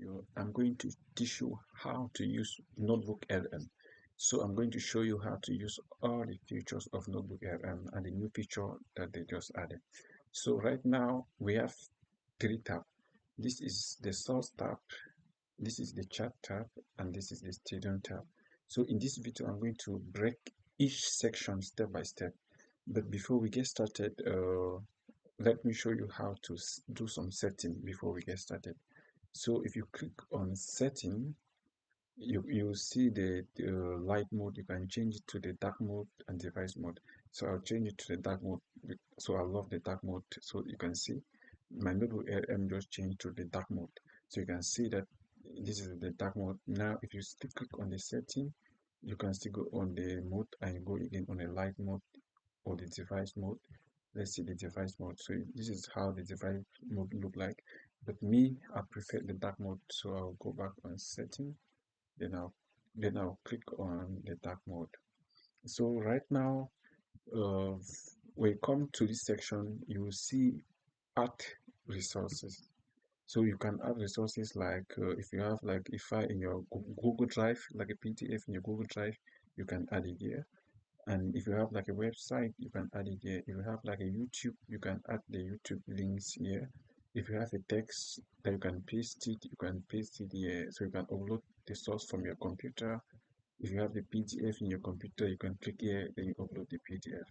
video, I'm going to teach you how to use NotebookLM. So I'm going to show you how to use all the features of NotebookLM and the new feature that they just added. So right now we have three tabs. This is the source tab, this is the chat tab, and this is the student tab. So in this video, I'm going to break each section step by step. But before we get started, let me show you how to do some setting before we get started. So if you click on setting, you see the light mode. You can change it to the dark mode and device mode. So I'll change it to the dark mode. So I love the dark mode. So you can see my notebook LM just changed to the dark mode. So you can see that this is the dark mode. Now if you still click on the setting, you can still go on the mode and go again on the light mode or the device mode. Let's see the device mode. So this is how the device mode look like. But me, I prefer the dark mode. So I'll go back on setting, then I'll click on the dark mode. So right now, uh, when you come to this section, you will see add resources. So you can add resources like if you have like a file in your Google Drive, like a PDF in your Google Drive, you can add it here. And if you have like a website, you can add it here. If you have like a YouTube, you can add the YouTube links here. If you have a text that you can paste it, you can paste it here. So you can upload the source from your computer. If you have the PDF in your computer, you can click here, then you upload the PDF.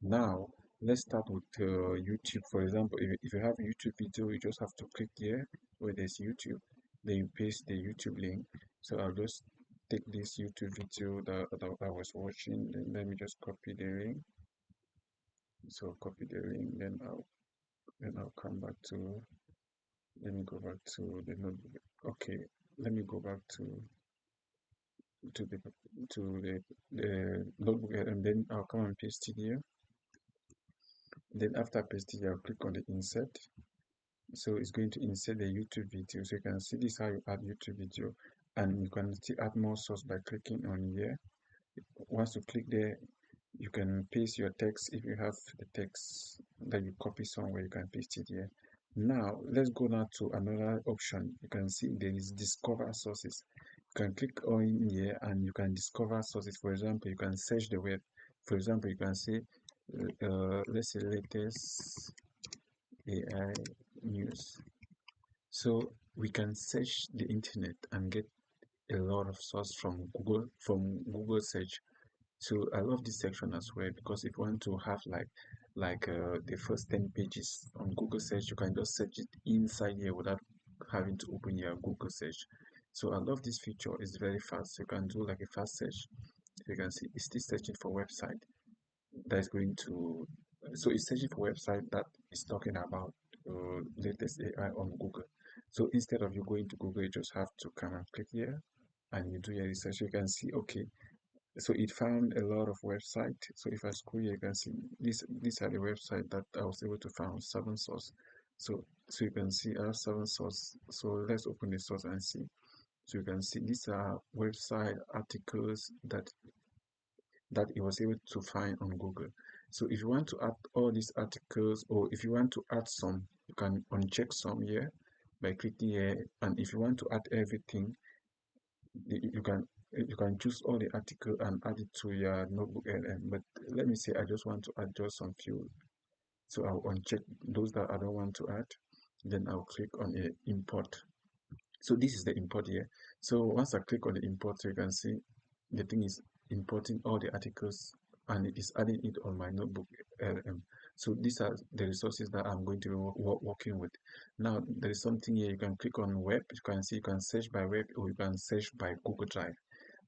Now, let's start with YouTube. For example, if you have a YouTube video, you just have to click here where there's YouTube, then you paste the YouTube link. So I'll just take this YouTube video that I was watching, then let me just copy the link. So copy the link, then I'll come back to, let me go back to the notebook. Okay, let me go back to the the notebook, and then I'll come and paste it here. Then after pasting, I'll click on the insert. So it's going to insert the YouTube video. So you can see this how you add YouTube video, and you can still add more source by clicking on here. Once you click there, you can paste your text. If you have the text that you copy somewhere, you can paste it here. Now let's go now to another option. You can see there is discover sources. You can click on here and you can discover sources. For example, you can search the web. For example, you can say let's say latest AI news. So we can search the internet and get a lot of source from Google search. So I love this section as well, because if you want to have like the first 10 pages on Google search, you can just search it inside here without having to open your Google search. So I love this feature. It's very fast. You can do like a fast search. You can see it's still searching for website that is going to, so it's searching for website that is talking about latest AI on Google. So instead of you going to Google, you just have to come and click here and you do your research. You can see, okay, so it found a lot of website. So if I scroll here, you can see these are the website that I was able to find 7 source. So you can see I have 7 source. So let's open the source and see. So you can see these are website articles that it was able to find on Google. So if you want to add all these articles, or if you want to add some, you can uncheck some here by clicking here. And if you want to add everything, you can choose all the article and add it to your notebook LM. But let me say I just want to add just some few. So I'll uncheck those that I don't want to add. Then I'll click on import. So this is the import here. So once I click on the import, so you can see the thing is importing all the articles and it is adding it on my notebook LM. So these are the resources that I'm going to be working with. Now there is something here. You can click on web. You can see you can search by web, or you can search by Google Drive.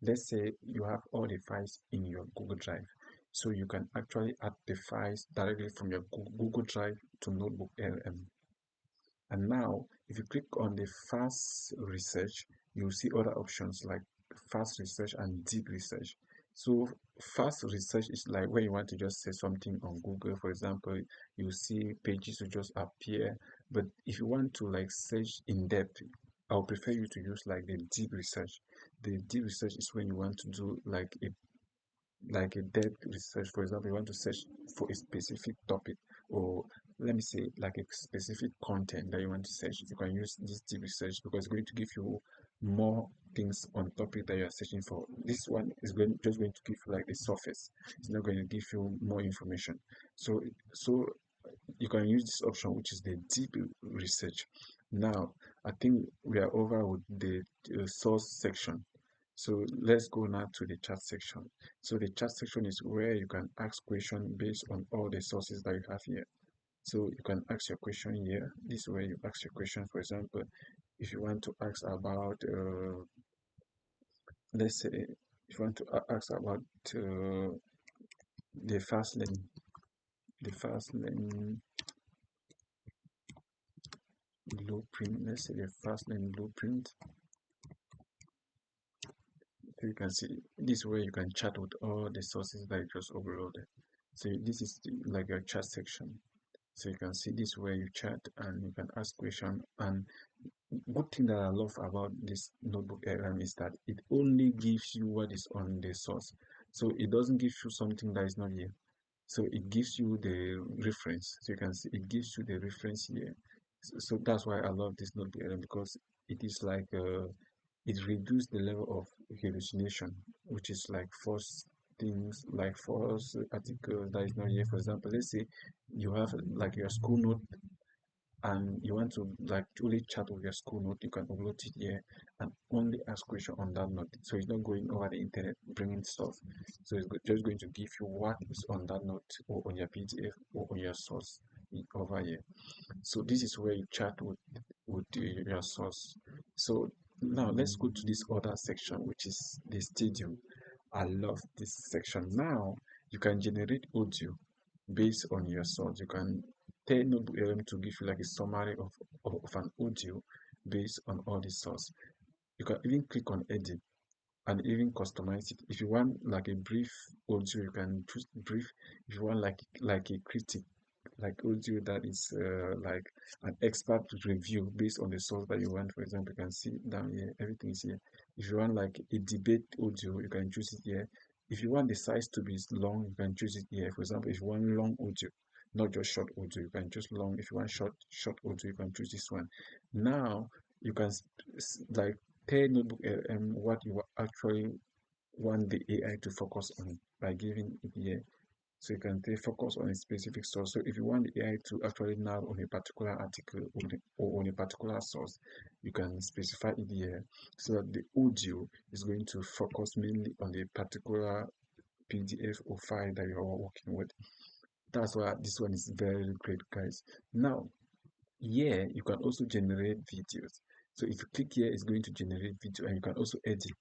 Let's say you have all the files in your Google Drive. So you can actually add the files directly from your Google Drive to notebook LM. And now, if you click on the fast research, you'll see other options like fast research and deep research. So fast research is like when you want to just say something on Google, for example, you see pages will just appear. But if you want to like search in depth, I'll prefer you to use like the deep research. The deep research is when you want to do like a depth research. For example, you want to search for a specific topic, or let me say, like a specific content that you want to search, you can use this deep research because it's going to give you more things on topic that you are searching for. This one is just going to give you like the surface. It's not going to give you more information. So you can use this option, which is the deep research. Now, I think we are over with the source section. So let's go now to the chat section. So the chat section is where you can ask questions based on all the sources that you have here. So you can ask your question here. This way you ask your question. For example, if you want to ask about, let's say, if you want to ask about the fast lane, the fast lane blueprint, let's say the fast lane blueprint. So you can see this way you can chat with all the sources that you just uploaded. So this is like your chat section. So you can see this way you chat and you can ask questions. And good thing that I love about this notebook LM is that it only gives you what is on the source. So it doesn't give you something that is not here. So it gives you the reference. So you can see it gives you the reference here. So that's why I love this notebook LM, because it is like it reduces the level of hallucination, which is like false things, like false articles that is not here. For example, let's say you have like your school note and you want to like truly chat with your school note, you can upload it here and only ask question on that note. So it's not going over the internet bringing stuff. So it's just going to give you what is on that note or on your PDF or on your source over here. So this is where you chat with your source. So now let's go to this other section, which is the stadium. I love this section. Now you can generate audio based on your source. You can tell NotebookLM to give you like a summary of an audio based on all the source. You can even click on edit and even customize it. If you want like a brief audio, you can choose brief. If you want like a critic, like audio that is like an expert review based on the source that you want. For example, you can see down here, everything is here. If you want like a debate audio, you can choose it here. If you want the size to be long, you can choose it here. For example, if you want long audio, not just short audio, you can choose long. If you want short audio, you can choose this one. Now you can like tell Notebook what you actually want the AI to focus on by giving it here. So you can focus on a specific source. So if you want the AI to actually narrow on a particular article or on a particular source, you can specify it here so that the audio is going to focus mainly on the particular PDF or file that you are working with. That's why this one is very great, guys. Now, here you can also generate videos. So if you click here, it's going to generate video, and you can also edit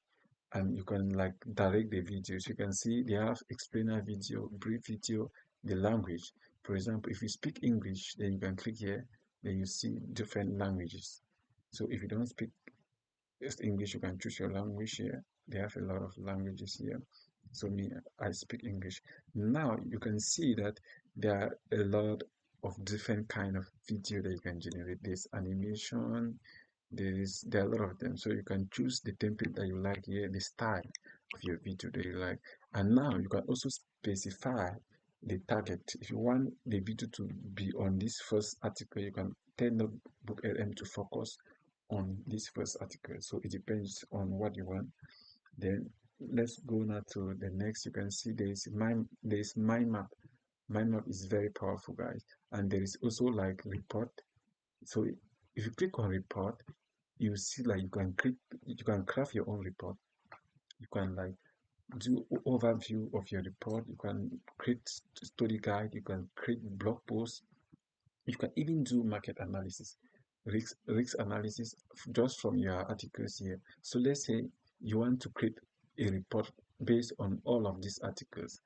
and you can like direct the videos. You can see they have explainer video, brief video, the language. For example, if you speak English, then you can click here, then you see different languages. So if you don't speak just English, you can choose your language here. They have a lot of languages here. So me, I speak English. Now you can see that there are a lot of different kind of video that you can generate. There's animation, there are a lot of them. So you can choose the template that you like here, the style of your video that you like. And now you can also specify the target. If you want the video to be on this first article, you can tell NotebookLM to focus on this first article. So it depends on what you want. Then let's go now to the next. You can see there is mind map. Mind map is very powerful, guys. And there is also like report. So if you click on report, you see like you can craft your own report. You can like do overview of your report. You can create study guide. You can create blog posts. You can even do market analysis, risk analysis just from your articles here. So let's say you want to create a report based on all of these articles.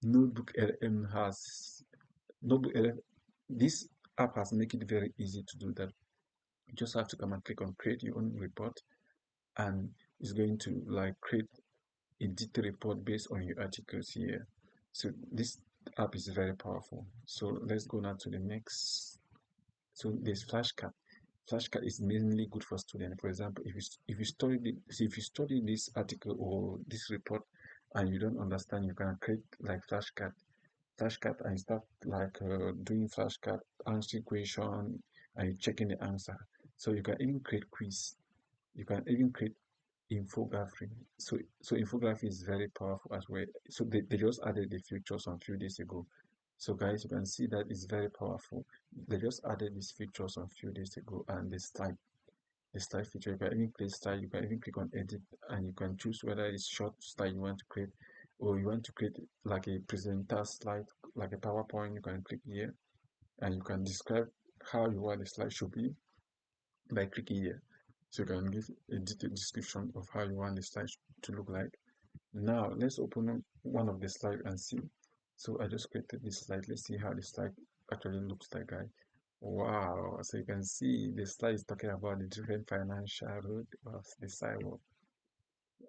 NotebookLM has NotebookLM. This app has made it very easy to do that. You just have to come and click on create your own report, and it's going to like create a detailed report based on your articles here. So this app is very powerful. So let's go now to the next. So there's flashcard. Flashcard is mainly good for students. For example, if you study this article or this report and you don't understand, you can create like flashcard. flashcard and start like doing flashcard, answering question, and checking the answer. So you can even create quiz. You can even create infographic. So infographic is very powerful as well. So they just added the features on few days ago. So guys, you can see that it's very powerful. They just added these features on few days ago, and the slide feature, you can even create slide, you can even click on edit, and you can choose whether it's short slide you want to create, or you want to create like a presenter slide, like a PowerPoint. You can click here, and you can describe how you want the slide should be by clicking here. So you can give a detailed description of how you want the slide to look like. Now let's open up one of the slides and see. So I just created this slide. Let's see how the slide actually looks like, guys. Wow, so you can see the slide is talking about the different financial road of the sidewalk.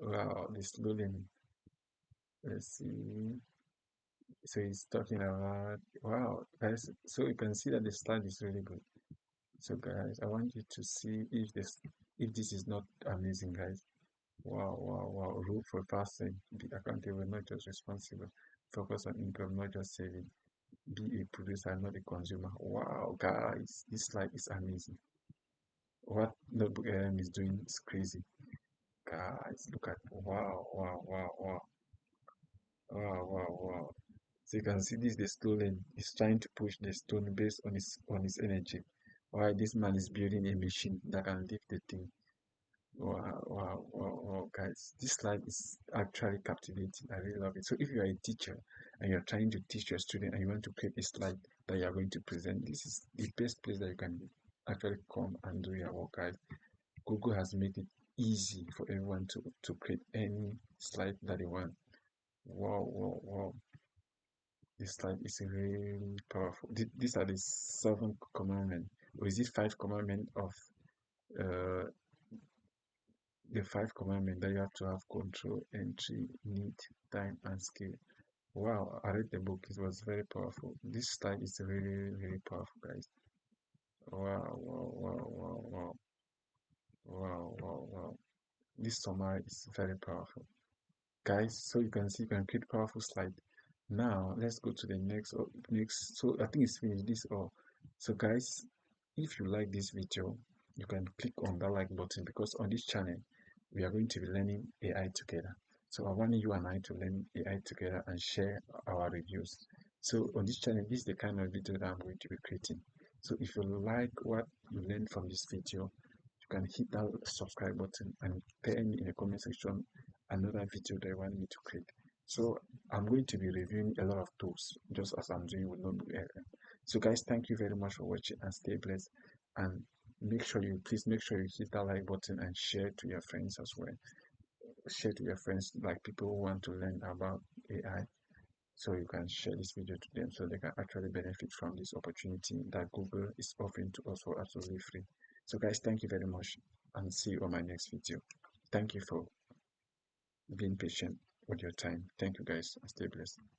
Wow, this building. Let's see. So it's talking about, wow, guys. So you can see that the slide is really good. So guys, I want you to see if this is not amazing, guys. Wow, wow, wow. Rule for fasting. Be accountable, not just responsible. Focus on income, not just saving. Be a producer, not a consumer. Wow, guys, this slide is amazing. What NotebookLM is doing is crazy. Guys, look at, wow, wow, wow, wow, wow, wow, wow. So you can see this the stolen is trying to push the stone based on his energy. Why this man is building a machine that can lift the thing. Wow, wow, wow, wow, guys. This slide is actually captivating. I really love it. So if you are a teacher and you're trying to teach your student and you want to create a slide that you are going to present, this is the best place that you can actually come and do your work, guys. Google has made it easy for everyone to create any slide that they want. Wow, wow, wow. This slide is really powerful. These are the 7 commandments, or is it 5 commandments of uh, the 5 commandments that you have to have control, entry, need, time, and skill. Wow, I read the book. It was very powerful. This slide is really, really powerful, guys. Wow, wow, wow, wow, wow, wow, wow, wow. This summary is very powerful. Guys, so you can see you can create powerful slide. Now let's go to the next. So I think it's finished this all. So guys, if you like this video, you can click on that like button, because on this channel we are going to be learning AI together. So I want you and I to learn AI together and share our reviews. So on this channel, this is the kind of video that I'm going to be creating. So if you like what you learned from this video, you can hit that subscribe button and tell me in the comment section another video that you want me to create. So I'm going to be reviewing a lot of tools just as I'm doing with NotebookLM. So guys, thank you very much for watching, and stay blessed, and please make sure you hit that like button and share to your friends as well. Share to your friends, like people who want to learn about AI, so you can share this video to them so they can actually benefit from this opportunity that Google is offering to us for absolutely free. So guys, thank you very much, and see you on my next video. Thank you for being patient with your time. Thank you guys, and stay blessed.